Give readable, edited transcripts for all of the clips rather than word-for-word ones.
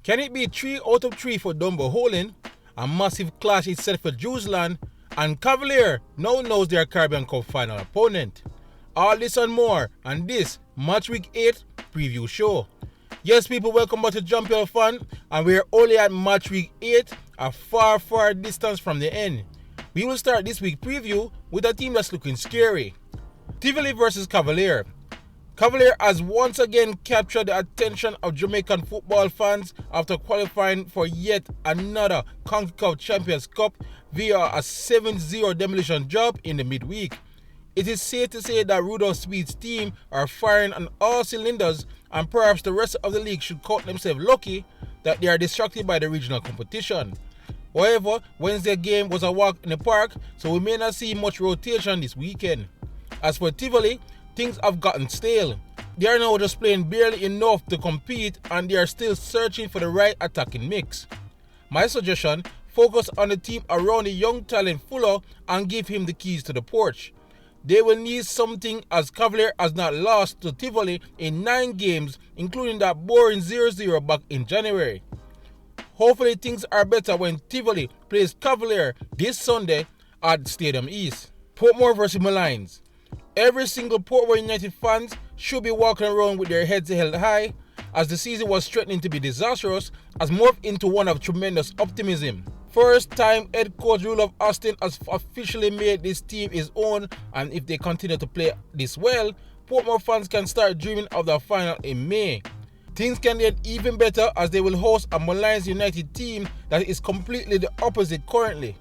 Can it be 3 out of 3 for Dumbo Holding? A massive clash is set for Jerusalem, and Cavalier now knows their Caribbean Cup final opponent. All this and more on this Match Week 8 preview show. Yes people, welcome back to Chapal Fan, and we are only at Match Week 8, a far distance from the end. We will start this week preview with a team that's looking scary. Tivoli versus Cavalier. Cavalier has once again captured the attention of Jamaican football fans after qualifying for yet another CONCACAF Champions Cup via a 7-0 demolition job in the midweek. It is safe to say that Rudolph Speed's team are firing on all cylinders, and perhaps the rest of the league should count themselves lucky that they are distracted by the regional competition. However, Wednesday's game was a walk in the park, so we may not see much rotation this weekend. As for Tivoli, things have gotten stale. They are now just playing barely enough to compete, and they are still searching for the right attacking mix. My suggestion, focus on the team around the young talent Fuller and give him the keys to the porch. They will need something, as Cavalier has not lost to Tivoli in 9 games, including that boring 0-0 back in January. Hopefully things are better when Tivoli plays Cavalier this Sunday at Stadium East. Portmore versus Maroons. Every single Portmore United fans should be walking around with their heads held high, as the season was threatening to be disastrous, has morphed into one of tremendous optimism. First-time head coach Rudolph Austin has officially made this team his own, and if they continue to play this well, Portmore fans can start dreaming of the final in May. Things can get even better as they will host a Maroons United team that is completely the opposite currently.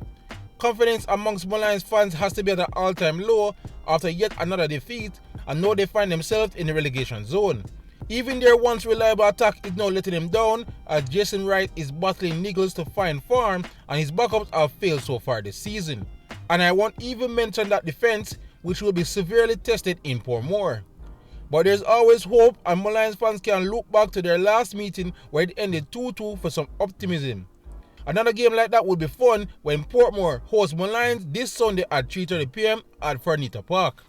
Confidence amongst Maroons fans has to be at an all-time low after yet another defeat, and now they find themselves in the relegation zone. Even their once reliable attack is now letting them down, as Jason Wright is battling niggles to find form, and his backups have failed so far this season. And I won't even mention that defense, which will be severely tested in Portmore. But there's always hope, and Maroons fans can look back to their last meeting where it ended 2-2 for some optimism. Another game like that would be fun when Portmore hosts Maroons this Sunday at 3:30 p.m. at Fernita Park.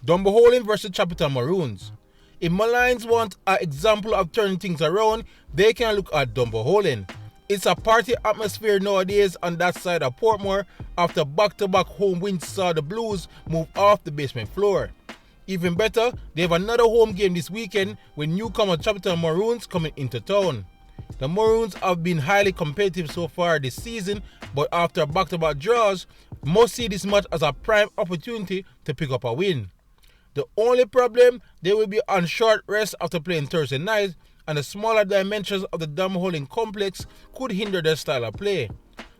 Dumbo Holding versus Chapal Maroons. If Maroons want an example of turning things around, they can look at Dumbo Holding. It's a party atmosphere nowadays on that side of Portmore after back-to-back home wins saw the Blues move off the basement floor. Even better, they have another home game this weekend with newcomer Chapal Maroons coming into town. The Maroons have been highly competitive so far this season, but after back-to-back draws, must see this match as a prime opportunity to pick up a win. The only problem, they will be on short rest after playing Thursday night, and the smaller dimensions of the Dumbo Holding complex could hinder their style of play.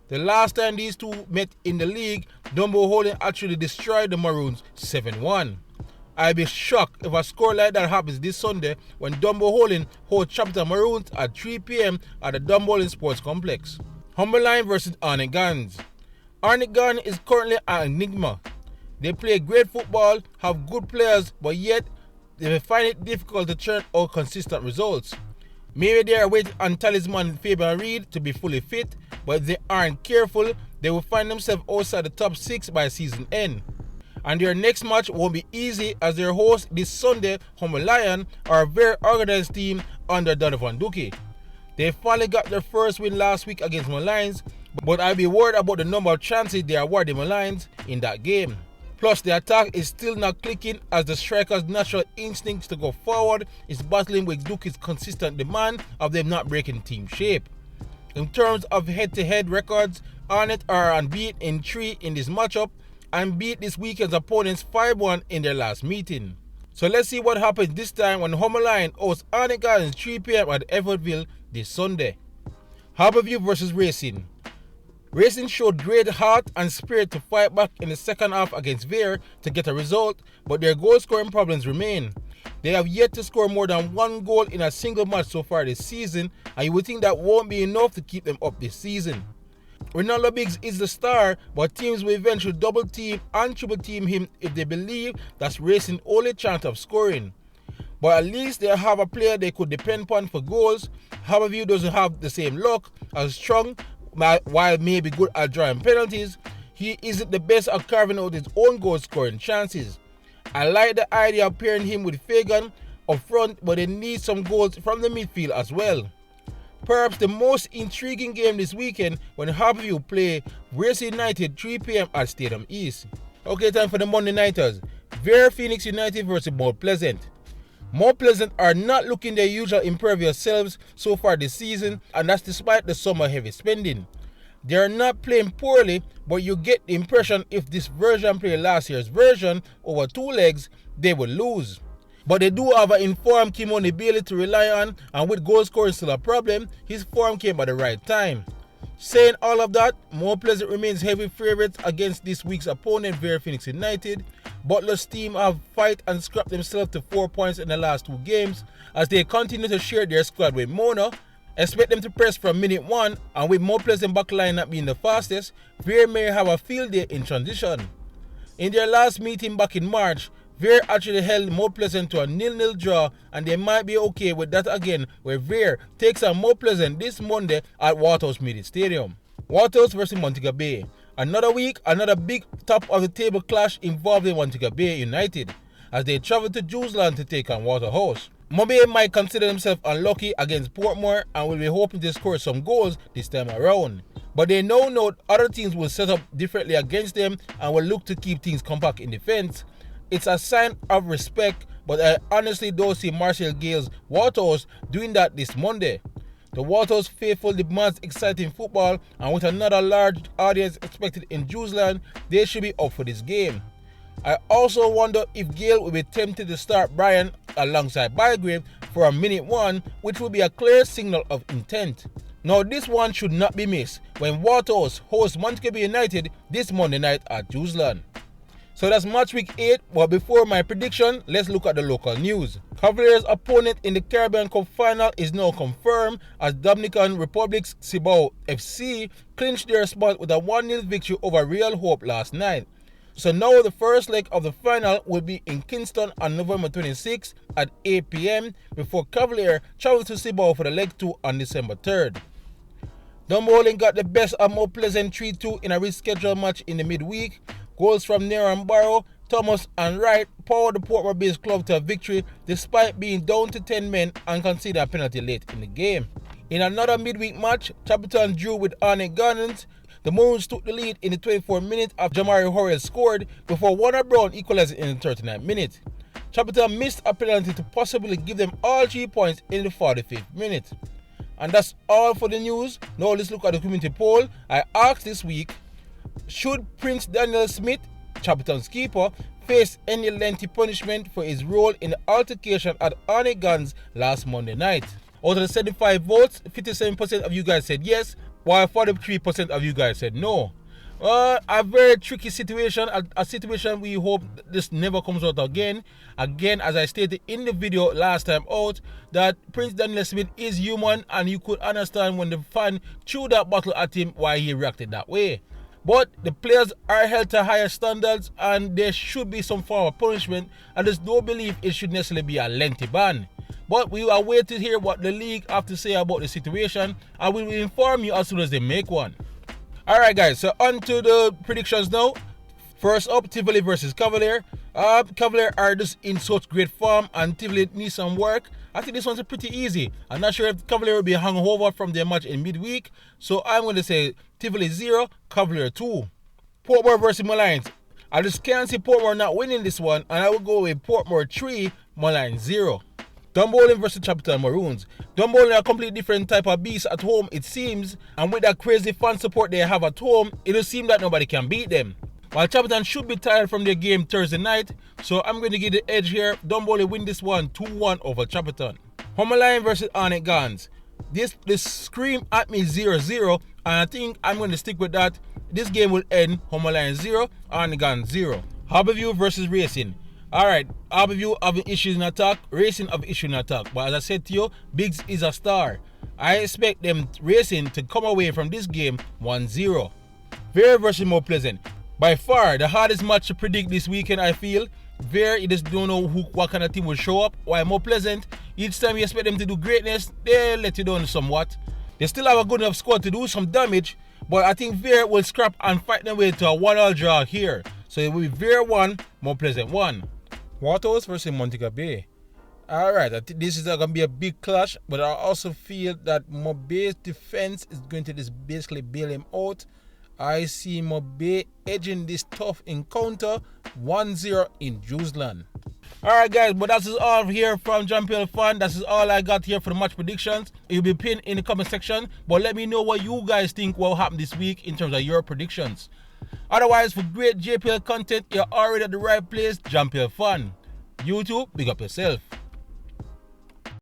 The last time these two met in the league, Dumbo Holding actually destroyed the Maroons 7-1. I'd be shocked if a score like that happens this Sunday when Dumbo Holding hosts Chapal Maroons at 3 p.m. at the Dumbo Holding Sports Complex. Humberline versus Arnett. Arnett is currently an enigma. They play great football, have good players, but yet they find it difficult to churn out consistent results. Maybe they are waiting on talisman Fabian Reed to be fully fit, but if they aren't careful, they will find themselves outside the top 6 by season end. And their next match won't be easy, as their host this Sunday, Humberline, are a very organized team under Donovan Duque. They finally got their first win last week against Maroons, but I'll be worried about the number of chances they award the Maroons in that game. Plus, the attack is still not clicking, as the strikers' natural instincts to go forward is battling with Duque's consistent demand of them not breaking team shape. In terms of head-to-head records, Arnett are unbeaten in 3 in this matchup and beat this weekend's opponents 5-1 in their last meeting. So let's see what happens this time when Humberline hosts Arnett Gardens 3 p.m. at Evertville this Sunday. Harborview versus Racing. Racing showed great heart and spirit to fight back in the second half against Vere to get a result, but their goal-scoring problems remain. They have yet to score more than 1 goal in a single match so far this season, and you would think that won't be enough to keep them up this season. Ronaldo Biggs is the star, but teams will eventually double team and triple team him if they believe that's Racing's only chance of scoring. But at least they have a player they could depend upon for goals. Harborview doesn't have the same luck as Strong. While maybe good at drawing penalties, he isn't the best at carving out his own goal-scoring chances. I like the idea of pairing him with Fagan up front, but they need some goals from the midfield as well. Perhaps the most intriguing game this weekend when Harbourview play Waterhouse United 3 p.m. at Stadium East. Okay, time for the Monday Nighters. Phoenix United versus Mount Pleasant. Mount Pleasant are not looking their usual impervious selves so far this season, and that's despite the summer heavy spending. They are not playing poorly, but you get the impression if this version play last year's version over 2 legs, they will lose. But they do have an informed Kimoni Bailey to rely on, and with goal scoring still a problem, his form came at the right time. Saying all of that, Mount Pleasant remains heavy favourites against this week's opponent, Phoenix United. Butler's team have fight and scrapped themselves to 4 points in the last 2 games as they continue to share their squad with Mona. Expect them to press from minute 1, and with Mount Pleasant backline not being the fastest, Veer may have a field day in transition. In their last meeting back in March, Veer actually held Mount Pleasant to a 0-0 draw, and they might be okay with that again, where Veer takes on Mount Pleasant this Monday at Waterhouse Media Stadium. Waterhouse versus Montego Bay. Another week, another big top-of-the-table clash involving Montego Bay United as they travel to Jewsland to take on Waterhouse. Mobe might consider themselves unlucky against Portmore and will be hoping to score some goals this time around. But they now know other teams will set up differently against them and will look to keep things compact in defence. It's a sign of respect, but I honestly don't see Marcel Gale's Waterhouse doing that this Monday. The Waterhouse faithful demands exciting football, and with another large audience expected in Jewsland, they should be up for this game. I also wonder if Gale will be tempted to start Brian alongside Bygrave for a minute 1, which will be a clear signal of intent. Now this one should not be missed when Waterhouse hosts Montego United this Monday night at Jewsland. So that's match week 8, but before my prediction, let's look at the local news. Cavalier's opponent in the Caribbean Cup final is now confirmed as Dominican Republic's Cibao FC clinched their spot with a 1-0 victory over Real Hope last night. So now the first leg of the final will be in Kingston on November 26 at 8 p.m. before Cavalier travels to Cibao for the leg 2 on December 3rd. Dumbo got the best of Mount Pleasant 3-2 in a rescheduled match in the midweek. Goals from Nero and Barrow, Thomas and Wright powered the Portmore-based club to a victory despite being down to 10 men and conceding a penalty late in the game. In another midweek match, Chapal drew with Arnett Gardens. The Maroons took the lead in the 24th minute after Jamari Horrell scored before Warner Brown equalized in the 39th minute. Chapal missed a penalty to possibly give them all 3 points in the 45th minute. And that's all for the news. Now let's look at the community poll. I asked this week, should Prince Daniel Smith, Chapel's keeper, face any lengthy punishment for his role in the altercation at Arnett Guns last Monday night? Out of the 75 votes, 57% of you guys said yes, while 43% of you guys said no. A very tricky situation, a situation we hope this never comes out again. Again, as I stated in the video last time out, that Prince Daniel Smith is human, and you could understand when the fan threw that bottle at him why he reacted that way. But the players are held to higher standards and there should be some form of punishment. I just don't believe it should necessarily be a lengthy ban. But we are waiting to hear what the league have to say about the situation, and we will inform you as soon as they make one. Alright guys, so on to the predictions now. First up, Tivoli versus Cavalier. Cavalier are just in such great form and Tivoli needs some work. I think this one's pretty easy. I'm not sure if Cavalier will be hungover from their match in midweek, so I'm going to say Tivoli 0, Cavalier 2. Portmore versus Maroons. I just can't see Portmore not winning this one, and I will go with Portmore 3, Maroons 0. Dumbo versus Chapal Maroons. Dumbo are a completely different type of beast at home, it seems, and with that crazy fan support they have at home, it will seem that nobody can beat them. While Chapal should be tired from their game Thursday night, so I'm going to give the edge here. Dumbo win this one 2-1 over Chapal. Homeline versus Arnett Guns. This scream at me 0-0, and I think I'm going to stick with that. This game will end Homeline 0, Arnett Guns 0. Harbourview versus Racing. Alright, Harbourview have issues in attack, Racing have issues in attack. But as I said to you, Biggs is a star. I expect them Racing to come away from this game 1-0. Veer versus Mount Pleasant. By far, the hardest match to predict this weekend, I feel. Veer, you just don't know what kind of team will show up. While Mount Pleasant, each time you expect them to do greatness, they let you down somewhat. They still have a good enough squad to do some damage, but I think Veer will scrap and fight their way to a 1-1 draw here. So it will be Veer 1, Mount Pleasant 1. Waterhouse versus Montego Bay. Alright, I think this is going to be a big clash, but I also feel that Mobe's defense is going to just basically bail him out. I see Mobe edging this tough encounter 1-0 in Jerusalem. Alright guys, but that's all here from Chapal Fan. That's all I got here for the match predictions. It'll be pinned in the comment section, but let me know what you guys think will happen this week in terms of your predictions. Otherwise, for great JPL content, you're already at the right place, Chapal Fan. YouTube, big up yourself.